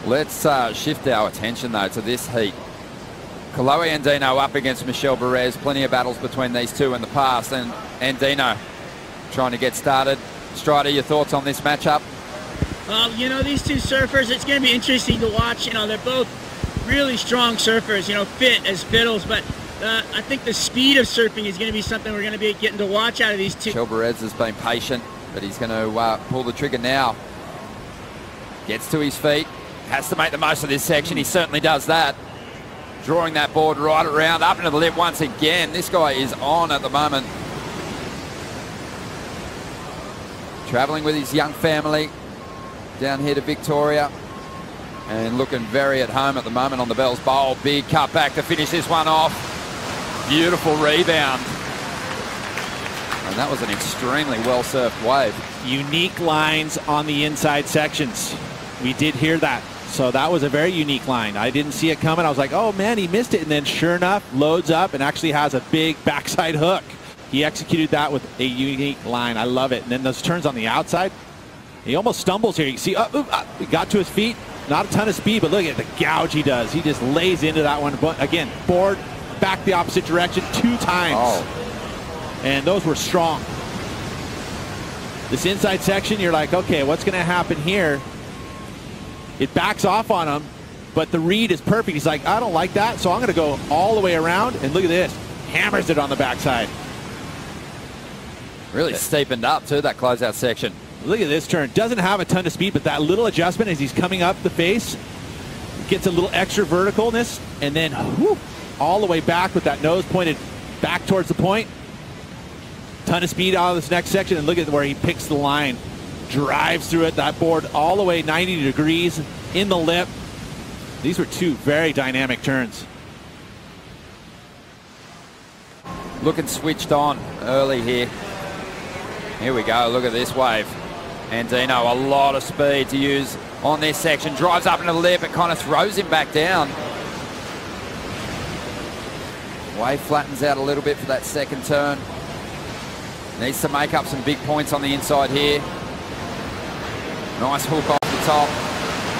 Let's shift our attention, though, to this heat. Kolohe Andino up against Michel Bourez. Plenty of battles between these two in the past. And Andino trying to get started. Strider, your thoughts on this matchup? You know, these two surfers, it's going to be interesting to watch. You know, they're both really strong surfers, you know, fit as fiddles. But I think the speed of surfing is going to be something we're going to be getting to watch out of these two. Michel Bourez has been patient, but he's going to pull the trigger now. Gets to his feet. Has to make the most of this section. He certainly does that. Drawing that board right around, up into the lip once again. This guy is on at the moment. Travelling with his young family down here to Victoria. And looking very at home at the moment on the Bell's Bowl. Big cutback to finish this one off. Beautiful rebound. And that was an extremely well-surfed wave. Unique lines on the inside sections. We did hear that. So that was a very unique line. I didn't see it coming. I was like, oh man, he missed it. And then sure enough, loads up and actually has a big backside hook. He executed that with a unique line. I love it. And then those turns on the outside, he almost stumbles here. You can see, he got to his feet. Not a ton of speed, but look at the gouge he does. He just lays into that one. But again, board back the opposite direction 2 times. Oh. And those were strong. This inside section, you're like, okay, what's going to happen here? It backs off on him, but the read is perfect. He's like, I don't like that, so I'm going to go all the way around. And look at this. Hammers it on the backside. Really steepened up, too, that closeout section. Look at this turn. Doesn't have a ton of speed, but that little adjustment as he's coming up the face gets a little extra verticalness, and then whoop, all the way back with that nose pointed back towards the point. Ton of speed out of this next section, and look at where he picks the line. Drives through it, that board all the way 90 degrees in the lip. These were 2 very dynamic turns. Looking switched on early here. Here we go, look at this wave. Andino, a lot of speed to use on this section. Drives up into the lip, it kind of throws him back down. Wave flattens out a little bit for that second turn. Needs to make up some big points on the inside here. Nice hook off the top.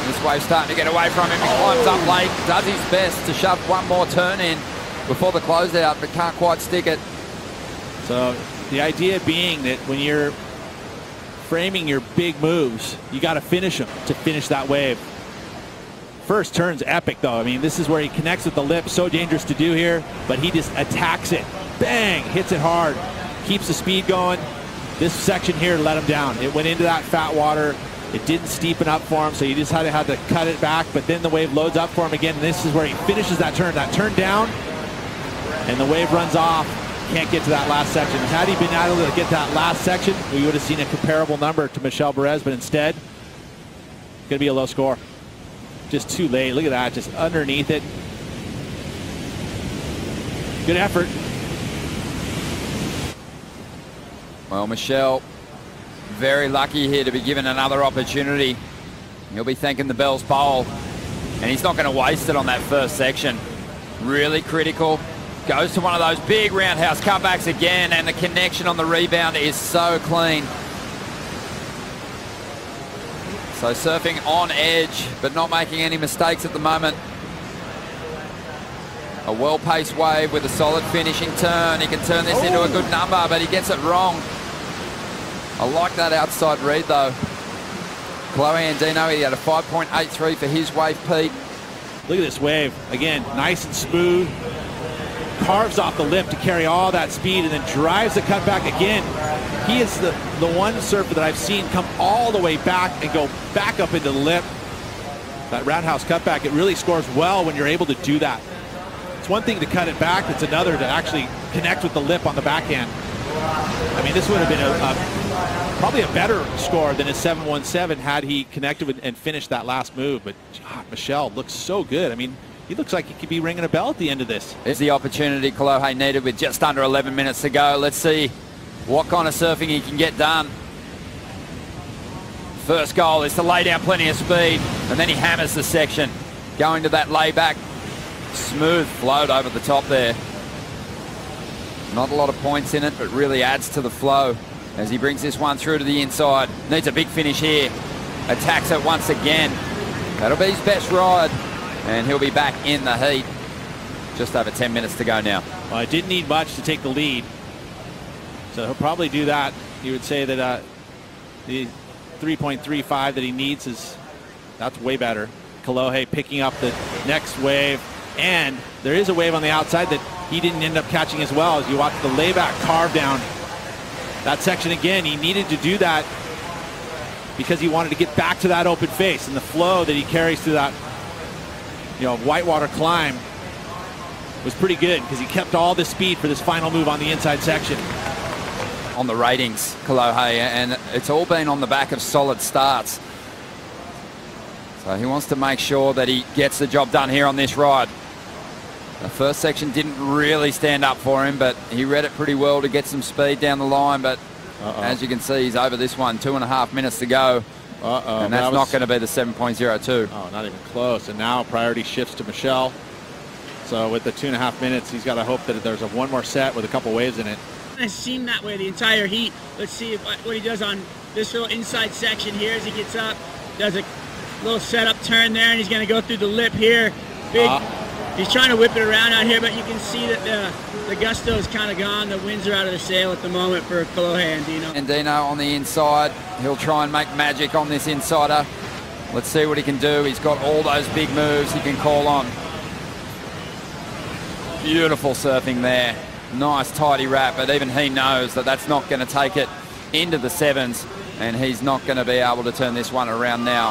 This wave's starting to get away from him. He climbs up late, does his best to shove one more turn in before the closeout, but can't quite stick it. So the idea being that when you're framing your big moves, you got to finish them to finish that wave. First turn's epic, though. I mean, this is where he connects with the lip. So dangerous to do here, but he just attacks it. Bang! Hits it hard. Keeps the speed going. This section here let him down. It went into that fat water. It didn't steepen up for him, so you just had to cut it back, but then the wave loads up for him again, and this is where he finishes that turn down, and the wave runs off. Can't get to that last section. Had he been able to get that last section, we would have seen a comparable number to Michel Bourez, but instead, going to be a low score. Just too late. Look at that, just underneath it. Good effort. Well, Michel, very lucky here to be given another opportunity. He'll be thanking the Bell's Bowl, and he's not going to waste it on that first section. Really critical. Goes to one of those big roundhouse cutbacks again, and the connection on the rebound is so clean. So surfing on edge, but not making any mistakes at the moment. A well-paced wave with a solid finishing turn. He can turn this into a good number, but he gets it wrong. I like that outside read, though. Kolohe Andino, he had a 5.83 for his wave peak. Look at this wave. Again, nice and smooth. Carves off the lip to carry all that speed and then drives the cutback again. He is the one surfer that I've seen come all the way back and go back up into the lip. That roundhouse cutback, it really scores well when you're able to do that. It's one thing to cut it back, it's another to actually connect with the lip on the backhand. I mean, this would have been probably a better score than a 7-1-7 had he connected with and finished that last move. But God, Michel looks so good. I mean, he looks like he could be ringing a bell at the end of this. Here's the opportunity Kolohe needed with just under 11 minutes to go. Let's see what kind of surfing he can get done. First goal is to lay down plenty of speed, and then he hammers the section. Going to that layback, smooth float over the top there. Not a lot of points in it, but really adds to the flow as he brings this one through to the inside. Needs a big finish here. Attacks it once again. That'll be his best ride, and he'll be back in the heat. Just over 10 minutes to go now. Well, I didn't need much to take the lead, so he'll probably do that. He would say that the 3.35 that he needs that's way better. Kolohe picking up the next wave, and there is a wave on the outside that he didn't end up catching as well. As you watch the layback carve down that section again, he needed to do that because he wanted to get back to that open face, and the flow that he carries through that whitewater climb was pretty good because he kept all the speed for this final move on the inside section. On the ratings, Kolohe, and it's all been on the back of solid starts. So he wants to make sure that he gets the job done here on this ride. The first section didn't really stand up for him, but he read it pretty well to get some speed down the line. But as you can see, he's over this one. 2.5 minutes to go. And that's not going to be the 7.02. Oh, not even close. And now priority shifts to Michel. So with the 2.5 minutes, he's got to hope that there's one more set with a couple waves in it. It seemed that way the entire heat. Let's see what he does on this little inside section here as he gets up. Does a little setup turn there, and he's going to go through the lip here. Big. He's trying to whip it around out here, but you can see that the gusto is kind of gone. The winds are out of the sail at the moment for Kolohe Andino. Andino on the inside. He'll try and make magic on this insider. Let's see what he can do. He's got all those big moves he can call on. Beautiful surfing there. Nice tidy wrap, but even he knows that that's not going to take it into the sevens, and he's not going to be able to turn this one around now.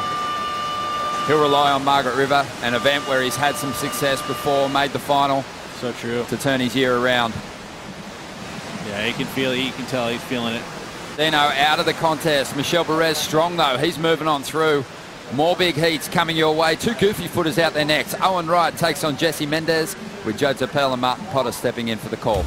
He'll rely on Margaret River, an event where he's had some success before, made the final. So true. To turn his year around. Yeah, he can feel it. You can tell he's feeling it. Dino out of the contest. Michel Bourez strong though. He's moving on through. More big heats coming your way. Two goofy footers out there next. Owen Wright takes on Jesse Mendez, with Joe Tapel and Martin Potter stepping in for the call.